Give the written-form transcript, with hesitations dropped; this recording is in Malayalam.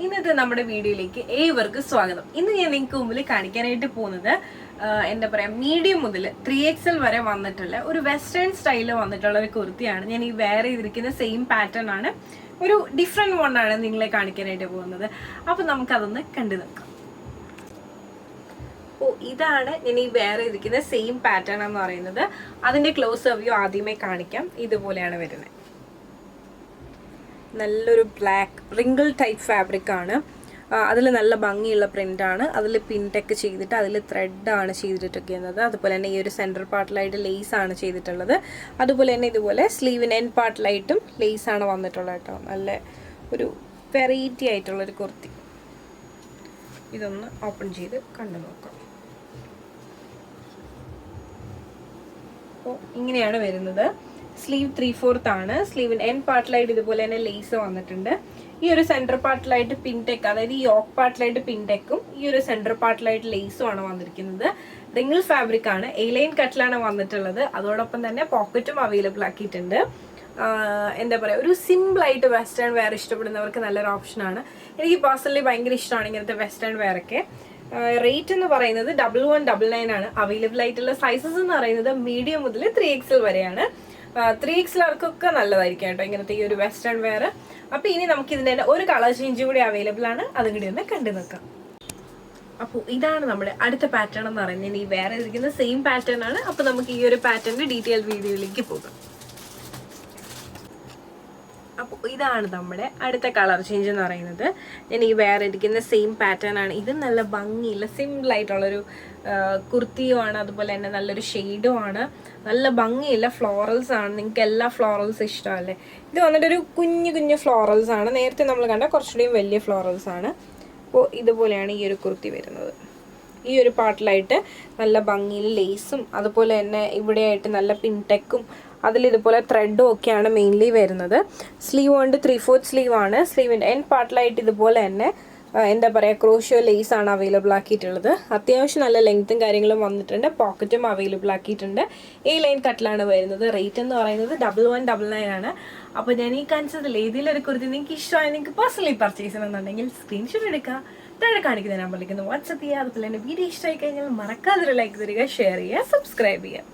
ഇന്നത്തെ നമ്മുടെ വീഡിയോയിലേക്ക് ഏവർക്കും സ്വാഗതം. ഇന്ന് ഞാൻ നിങ്ങൾക്ക് മുമ്പിൽ കാണിക്കാനായിട്ട് പോകുന്നത് എന്താ പറയാ മീഡിയം മുതൽ 3XL വരെ വന്നിട്ടുള്ള ഒരു വെസ്റ്റേൺ സ്റ്റൈലിൽ വന്നിട്ടുള്ള ഒരു കുർത്തിയാണ്. ഞാൻ ഈ വെയർ ചെയ്തിരിക്കുന്ന സെയിം പാറ്റേൺ ആണ്, ഒരു ഡിഫറെന്റ് വൺ ആണ് നിങ്ങളെ കാണിക്കാനായിട്ട് പോകുന്നത്. അപ്പൊ നമുക്കതൊന്ന് കണ്ടു നോക്കാം. ഇതാണ് ഞാൻ ഈ വെയർ ചെയ്തിരിക്കുന്ന സെയിം പാറ്റേൺ എന്ന് പറയുന്നത്. അതിന്റെ ക്ലോസ് റിവ്യൂ ആദ്യമേ കാണിക്കാം. ഇതുപോലെയാണ് വരുന്നത്. നല്ലൊരു ബ്ലാക്ക് റിങ്കിൾ ടൈപ്പ് ഫാബ്രിക് ആണ്. അതിൽ നല്ല ഭംഗിയുള്ള പ്രിൻ്റാണ്. അതിൽ പിൻടെക്ക് ചെയ്തിട്ട് അതിൽ ത്രെഡാണ് ചെയ്തിട്ടൊക്കെയുന്നത്. അതുപോലെ തന്നെ ഈ ഒരു സെൻറ്റർ പാർട്ടിലായിട്ട് ലേസ് ആണ് ചെയ്തിട്ടുള്ളത്. അതുപോലെ തന്നെ ഇതുപോലെ സ്ലീവിന് എൻ പാർട്ടിലായിട്ടും ലേസ് ആണ് വന്നിട്ടുള്ളത് കേട്ടോ. നല്ല ഒരു വെറൈറ്റി ആയിട്ടുള്ളൊരു കുർത്തി. ഇതൊന്ന് ഓപ്പൺ ചെയ്ത് കണ്ടു നോക്കാം. അപ്പോൾ ഇങ്ങനെയാണ് വരുന്നത്. സ്ലീവ് 3/4 ആണ്. സ്ലീവിന് എൻ പാർട്ടിലായിട്ട് ഇതുപോലെ തന്നെ ലേസ് വന്നിട്ടുണ്ട്. ഈ ഒരു സെൻറ്റർ പാർട്ടിലായിട്ട് പിൻടെക്ക്, അതായത് ഈ യോക്ക് പാർട്ടിലായിട്ട് പിൻടെക്കും ഈ ഒരു സെൻറ്റർ പാർട്ടിലായിട്ട് ലേസും ആണ് വന്നിരിക്കുന്നത്. റിംഗിൾ ഫാബ്രിക് ആണ്. എ-ലൈൻ കട്ടിലാണ് വന്നിട്ടുള്ളത്. അതോടൊപ്പം തന്നെ പോക്കറ്റും അവൈലബിൾ ആക്കിയിട്ടുണ്ട്. എന്താ പറയുക, ഒരു സിമ്പിളായിട്ട് വെസ്റ്റേൺ വെയർ ഇഷ്ടപ്പെടുന്നവർക്ക് നല്ലൊരു ഓപ്ഷനാണ്. എനിക്ക് പേഴ്സണലി ഭയങ്കര ഇഷ്ടമാണ് ഇങ്ങനത്തെ വെസ്റ്റേൺ വെയർ ഒക്കെ. റേറ്റ് എന്ന് പറയുന്നത് 1199 ആണ്. അവൈലബിൾ ആയിട്ടുള്ള സൈസസ് എന്ന് പറയുന്നത് മീഡിയം മുതൽ 3XL വരെയാണ്. 3XLർക്കൊക്കെ നല്ലതായിരിക്കും കേട്ടോ ഇങ്ങനത്തെ ഈ ഒരു വെസ്റ്റേൺ വെയർ. അപ്പോൾ ഇനി നമുക്ക് ഇതിൻ്റെ തന്നെ ഒരു കളർ ചേഞ്ച് കൂടി അവൈലബിൾ ആണ്. അതും കൂടി ഒന്ന് കണ്ടു നോക്കാം. അപ്പോൾ ഇതാണ് നമ്മുടെ അടുത്ത പാറ്റേൺ എന്ന് പറയുന്നത്. ഈ വേറെ ഇരിക്കുന്ന സെയിം പാറ്റേൺ ആണ്. അപ്പോൾ നമുക്ക് ഈ ഒരു പാറ്റേണിന്റെ ഡീറ്റെയിൽ വീഡിയോയിലേക്ക് പോകാം. അപ്പോൾ ഇതാണ് നമ്മുടെ അടുത്ത കളർ ചേഞ്ച് എന്ന് പറയുന്നത്. ഞാൻ ഈ വേറെ ഇരിക്കുന്ന സെയിം പാറ്റേൺ ആണ്. ഇത് നല്ല ഭംഗിയുള്ള സിമ്പിളായിട്ടുള്ളൊരു കുർത്തിയുമാണ്. അതുപോലെ തന്നെ നല്ലൊരു ഷെയ്ഡും ആണ്. നല്ല ഭംഗിയുള്ള ഫ്ലോറൽസ് ആണ്. നിങ്ങൾക്ക് എല്ലാ ഫ്ലോറൽസ് ഇഷ്ടമല്ലേ? ഇത് വന്നിട്ടൊരു കുഞ്ഞു കുഞ്ഞു ഫ്ലോറൽസ് ആണ്. നേരത്തെ നമ്മൾ കണ്ട കുറച്ചുകൂടിയും വലിയ ഫ്ലോറൽസ് ആണ്. അപ്പോൾ ഇതുപോലെയാണ് ഈ ഒരു കുർത്തി വരുന്നത്. ഈ ഒരു പാർട്ടിലായിട്ട് നല്ല ഭംഗിയിൽ ലേസും അതുപോലെ തന്നെ ഇവിടെയായിട്ട് നല്ല പിൻടെക്കും അതിലിതുപോലെ ത്രെഡും ഒക്കെയാണ് മെയിൻലി വരുന്നത്. സ്ലീവ് കൊണ്ട് 3/4 സ്ലീവ് ആണ്. സ്ലീവിൻ്റെ എൻ പാർട്ടിലായിട്ട് ഇതുപോലെ തന്നെ എന്താ പറയുക ക്രോഷ്യോ ലേസ് ആണ് അവൈലബിൾ ആക്കിയിട്ടുള്ളത്. അത്യാവശ്യം നല്ല ലെങ്ത്തും കാര്യങ്ങളും വന്നിട്ടുണ്ട്. പോക്കറ്റും അവൈലബിൾ ആക്കിയിട്ടുണ്ട്. A-ലൈൻ കട്ടിലാണ് വരുന്നത്. റേറ്റ് എന്ന് പറയുന്നത് 1199 ആണ്. അപ്പോൾ ഞാൻ ഈ കാണിച്ചതിൽ ഏതെങ്കിലും ഒരു കുർത്തി നിങ്ങൾക്ക് ഇഷ്ടമായി നിങ്ങൾക്ക് പേഴ്സണലി പർച്ചേസ് ചെയ്യണമെന്നുണ്ടെങ്കിൽ സ്ക്രീൻഷോട്ട് എടുക്കുക, താഴെ കാണിക്കുന്ന നമ്പറിലേക്ക് വാട്സപ്പ് ചെയ്യുക. അതുപോലെ തന്നെ വീഡിയോ ഇഷ്ടമായി കഴിഞ്ഞാൽ മറക്കാതെ ലൈക്ക് തരിക, ഷെയർ ചെയ്യുക, സബ്സ്ക്രൈബ് ചെയ്യുക.